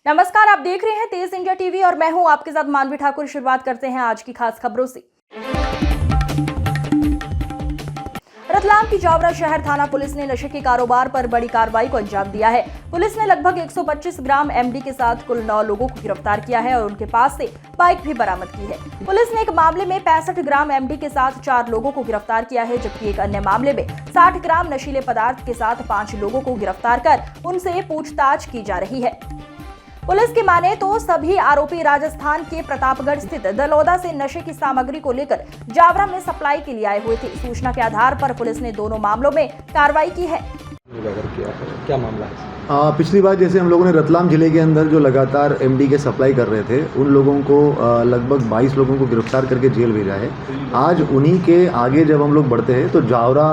नमस्कार, आप देख रहे हैं तेज इंडिया टीवी और मैं हूं आपके साथ मानवी ठाकुर। शुरुआत करते हैं आज की खास खबरों से। रतलाम की जावरा शहर थाना पुलिस ने नशे के कारोबार पर बड़ी कार्रवाई को अंजाम दिया है। पुलिस ने लगभग 125 ग्राम एमडी के साथ कुल 9 लोगों को गिरफ्तार किया है और उनके पास से बाइक भी बरामद की है। पुलिस ने एक मामले में 65 ग्राम एमडी के साथ 4 लोगों को गिरफ्तार किया है, जबकि एक अन्य मामले में 60 ग्राम नशीले पदार्थ के साथ 5 लोगों को गिरफ्तार कर उनसे पूछताछ की जा रही है। पुलिस की माने तो सभी आरोपी राजस्थान के प्रतापगढ़ स्थित दलोदा से नशे की सामग्री को लेकर जावरा में सप्लाई के लिए आए हुए थे। सूचना के आधार पर पुलिस ने दोनों मामलों में कार्रवाई की है। क्या मामला है? पिछली बार जैसे हम लोगों ने रतलाम जिले के अंदर जो लगातार एमडी के सप्लाई कर रहे थे, उन लोगों को लगभग 22 लोगों को गिरफ्तार करके जेल भेजा है। आज उन्हीं के आगे जब हम लोग बढ़ते हैं तो जावरा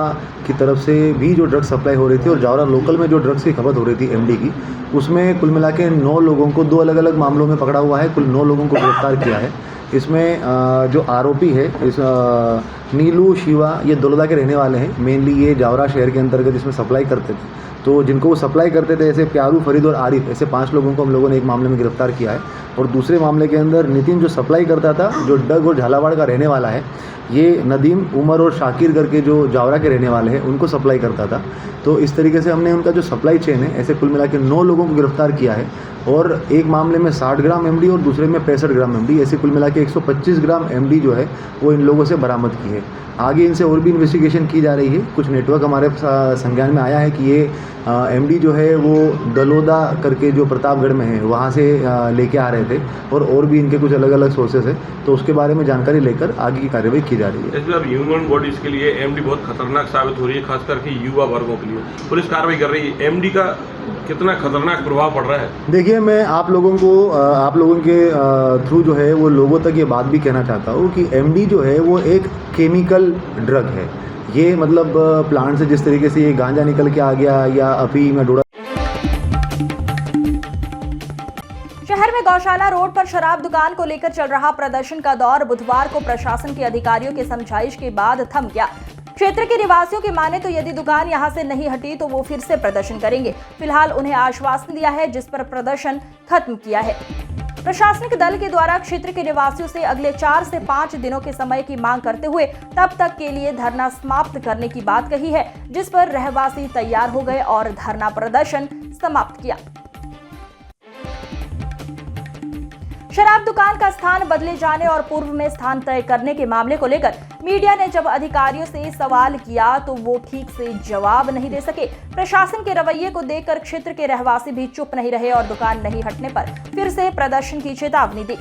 की तरफ से भी जो ड्रग्स सप्लाई हो रही थी और जावरा लोकल में जो ड्रग्स की खपत हो रही थी एमडी की, उसमें कुल मिला के 9 लोगों को 2 अलग अलग मामलों में पकड़ा हुआ है। कुल 9 लोगों को गिरफ्तार किया है। इसमें जो आरोपी है इस नीलू शिवा, ये दलोदा के रहने वाले हैं। मेनली ये जावरा शहर के अंतर्गत इसमें सप्लाई करते थे, तो जिनको वो सप्लाई करते थे ऐसे प्यारू, फरीद और आरिफ, ऐसे 5 लोगों को हम लोगों ने एक मामले में गिरफ्तार किया है। और दूसरे मामले के अंदर नितिन जो सप्लाई करता था, जो डग और झालावाड़ का रहने वाला है, ये नदीम, उमर और शाकिर करके जो जावरा के रहने वाले हैं, उनको सप्लाई करता था। तो इस तरीके से हमने उनका जो सप्लाई चेन है, ऐसे कुल मिला के 9 लोगों को गिरफ्तार किया है। और एक मामले में 60 ग्राम एमडी और दूसरे में 65 ग्राम एमडी, ऐसे कुल मिला के 125 ग्राम एमडी जो है वो इन लोगों से बरामद की है। आगे इनसे और भी इन्वेस्टिगेशन की जा रही है। कुछ नेटवर्क हमारे संज्ञान में आया है कि ये एमडी जो है वो दलोदा करके जो प्रतापगढ़ में है वहाँ से लेके आ रहे थे और भी इनके कुछ अलग अलग सोर्सेस है, तो उसके बारे में जानकारी लेकर आगे की कार्रवाई की जा रही है। इसमें अब ह्यूमन बॉडीज के लिए एमडी बहुत खतरनाक साबित हो रही है, खास करके युवा वर्गों के लिए। पुलिस कार्रवाई कर रही है। एमडी का कितना खतरनाक प्रभाव पड़ रहा है? देखिए, मैं आप लोगों के थ्रू जो है वो लोगों तक ये बात भी कहना चाहता हूँ कि एमडी जो है वो एक केमिकल ड्रग है। ये मतलब प्लांट से जिस तरीके से ये गांजा निकल के आ गया या अफीम या डोडा। शहर में गौशाला रोड पर शराब दुकान को लेकर चल रहा प्रदर्शन का दौर बुधवार को प्रशासन के अधिकारियों के समझाइश के बाद थम गया। क्षेत्र के निवासियों की माने तो यदि दुकान यहां से नहीं हटी तो वो फिर से प्रदर्शन करेंगे। फिलहाल उन्हें आश्वासन दिया है, जिस पर प्रदर्शन खत्म किया है। प्रशासनिक दल के द्वारा क्षेत्र के निवासियों से अगले 4 से 5 दिनों के समय की मांग करते हुए तब तक के लिए धरना समाप्त करने की बात कही है, जिस पर रहवासी तैयार हो गए और धरना प्रदर्शन समाप्त किया। शराब दुकान का स्थान बदले जाने और पूर्व में स्थान तय करने के मामले को लेकर मीडिया ने जब अधिकारियों से सवाल किया तो वो ठीक से जवाब नहीं दे सके। प्रशासन के रवैये को देखकर क्षेत्र के रहवासी भी चुप नहीं रहे और दुकान नहीं हटने पर फिर से प्रदर्शन की चेतावनी दी।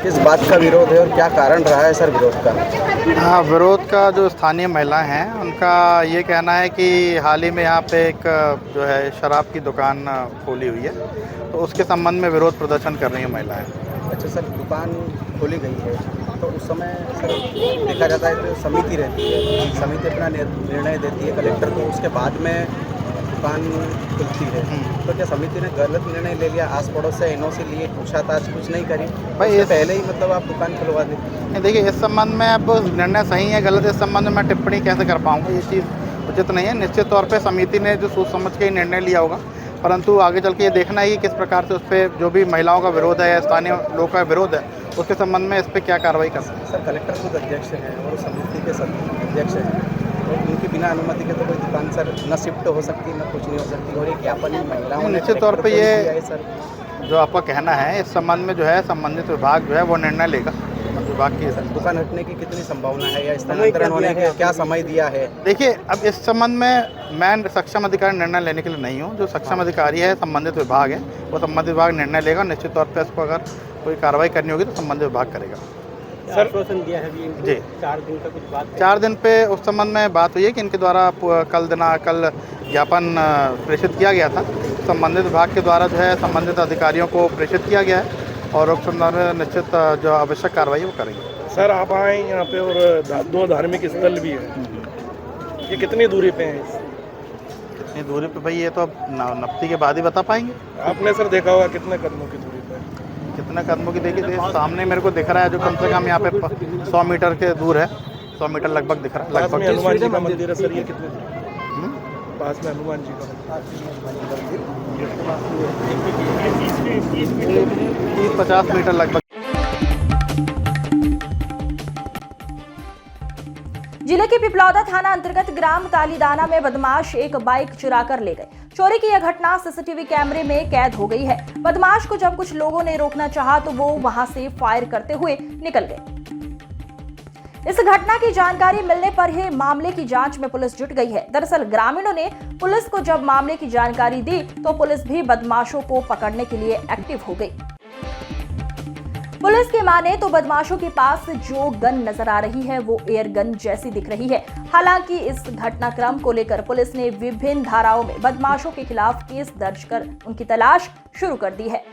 किस बात का विरोध है और क्या कारण रहा है सर विरोध का? हाँ, विरोध का जो स्थानीय महिला हैं उनका ये कहना है कि हाल ही में यहाँ पे एक जो है शराब की दुकान खोली हुई है, तो उसके संबंध में विरोध प्रदर्शन कर रही हैं महिलाएं। अच्छा सर, दुकान खोली गई है तो उस समय सर देखा जाता है तो समिति रहती है, समिति अपना निर्णय देती है कलेक्टर को, उसके बाद में दुकान खुलती है। तो क्या समिति ने गलत निर्णय ले लिया? आस पड़ोस से एनओसी लिए, पूछताछ कुछ नहीं करी भाई? ये पहले ही मतलब आप दुकान खुलवा दें? देखिए, इस संबंध में अब निर्णय सही है गलत, इस संबंध में मैं टिप्पणी कैसे कर पाऊँगा? ये चीज़ उचित नहीं है। निश्चित तौर पर समिति ने जो सोच समझ के ही निर्णय लिया होगा, परंतु आगे चल के ये देखना है कि किस प्रकार से उस पर जो भी महिलाओं का विरोध है या स्थानीय लोगों का विरोध है, उसके संबंध में इस पर क्या कार्रवाई कर सकते हैं। सर, कलेक्टर खुद अध्यक्ष हैं और समिति के सब अध्यक्ष हैं, और उनकी बिना अनुमति के तो कोई दुकान सर न शिफ्ट हो सकती, न कुछ नहीं हो सकती। और एक ज्ञापन महिलाओं, निश्चित तौर पर ये जो आपका कहना है, इस संबंध में जो है संबंधित विभाग जो है वो निर्णय लेगा। विभाग की दुकान हटने की कितनी संभावना है या स्थानांतरण होने के क्या समय दिया है? देखिए, अब इस संबंध में मैं सक्षम अधिकारी निर्णय लेने के लिए नहीं हूँ। जो सक्षम अधिकारी है, संबंधित विभाग है, वो संबंधित विभाग निर्णय लेगा। निश्चित तौर पर इसको अगर कोई कार्रवाई करनी होगी तो संबंधित विभाग करेगा। सर, आश्वासन दिया है जी 4 दिन का कुछ बात? 4 दिन पे उस संबंध में बात हुई है कि इनके द्वारा कल ज्ञापन प्रेषित किया गया था। संबंधित विभाग के द्वारा जो है संबंधित अधिकारियों को प्रेषित किया गया है और उस संदर्भ में निश्चित जो आवश्यक कार्रवाई वो करेंगे। सर, आप आए यहाँ पे और 2 धार्मिक स्थल भी है, ये कितनी दूरी पे हैं? कितनी दूरी पे भाई, ये तो अब नफ्ती के बाद ही बता पाएंगे। आपने सर देखा होगा कितने कदमों की दूरी पे? कितने कदमों की? देखिए, सामने मेरे को दिख रहा है जो कम से कम यहाँ पे 100 मीटर के दूर है, 100 मीटर लगभग दिख रहा है। लगभग हनुमान जी का मंदिर है सर, ये कितने पास में हनुमान जी का मंदिर? 30-50 मीटर लगभग। जिले के पिपलौदा थाना अंतर्गत ग्राम तालीदाना में बदमाश एक बाइक चुरा कर ले गए। चोरी की यह घटना सीसीटीवी कैमरे में कैद हो गई है। बदमाश को जब कुछ लोगों ने रोकना चाहा तो वो वहां से फायर करते हुए निकल गए। इस घटना की जानकारी मिलने पर ही मामले की जांच में पुलिस जुट गई है। दरअसल ग्रामीणों ने पुलिस को जब मामले की जानकारी दी तो पुलिस भी बदमाशों को पकड़ने के लिए एक्टिव हो गई। पुलिस की माने तो बदमाशों के पास जो गन नजर आ रही है वो एयर गन जैसी दिख रही है। हालांकि इस घटनाक्रम को लेकर पुलिस ने विभिन्न धाराओं में बदमाशों के खिलाफ केस दर्ज कर उनकी तलाश शुरू कर दी है।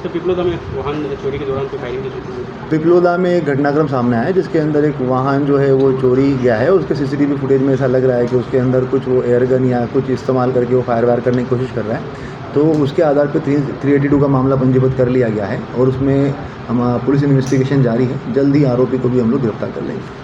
तो पिपलोदा में वाहन चोरी के दौरान कोई फायरिंग की सूचना मिली? पिपलोदा में एक घटनाक्रम सामने आया है जिसके अंदर एक वाहन जो है वो चोरी गया है। उसके सीसीटीवी फुटेज में ऐसा लग रहा है कि उसके अंदर कुछ वो एयरगन या कुछ इस्तेमाल करके वो फायर वायर करने की कोशिश कर रहा है। तो उसके आधार पर 382 का मामला पंजीबद्ध कर लिया गया है और उसमें हम पुलिस इन्वेस्टिगेशन जारी है। जल्द ही आरोपी को भी हम लोग गिरफ्तार कर लेंगे।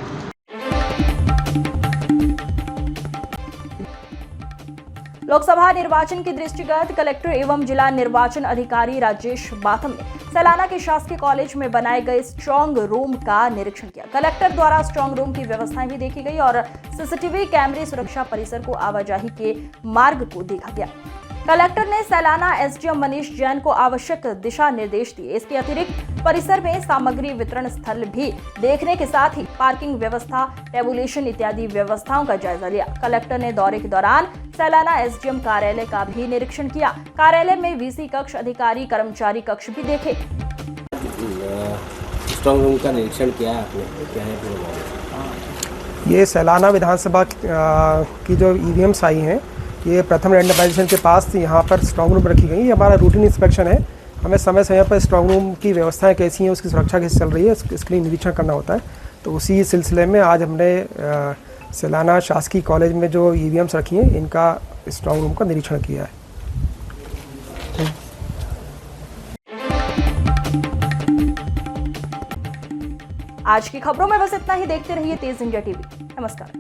लोकसभा निर्वाचन के दृष्टिगत कलेक्टर एवं जिला निर्वाचन अधिकारी राजेश बाथम ने सैलाना के शासकीय कॉलेज में बनाए गए स्ट्रांग रूम का निरीक्षण किया। कलेक्टर द्वारा स्ट्रांग रूम की व्यवस्थाएं भी देखी गई और सीसीटीवी कैमरे सुरक्षा परिसर को आवाजाही के मार्ग को देखा गया। कलेक्टर ने सैलाना एसडीएम मनीष जैन को आवश्यक दिशा निर्देश दिए। इसके अतिरिक्त परिसर में सामग्री वितरण स्थल भी देखने के साथ ही पार्किंग व्यवस्था, टेबुलेशन इत्यादि व्यवस्थाओं का जायजा लिया। कलेक्टर ने दौरे के दौरान सैलाना एसडीएम कार्यालय का भी निरीक्षण किया। कार्यालय में वीसी कक्ष, अधिकारी कर्मचारी कक्ष भी देखे। स्ट्रांग रूम का निरीक्षण किया है आपने, क्या है पूरा? ये सैलाना विधानसभा की जो ईवीएम्स आई हैं, ये प्रथम रैंडमाइजेशन के पास यहाँ पर स्ट्रांग रूम रखी गई। ये हमारा रूटीन इंस्पेक्शन है। हमें समय समय पर स्ट्रांग रूम की व्यवस्थाएं कैसी हैं, उसकी सुरक्षा कैसे चल रही है, इसके लिए निरीक्षण करना होता है। तो उसी सिलसिले में आज हमने सैलाना शासकीय कॉलेज में जो ईवीएम्स रखी हैं, इनका स्ट्रांग रूम का निरीक्षण किया है। आज की खबरों में बस इतना ही। देखते रहिए तेज इंडिया टीवी। नमस्कार।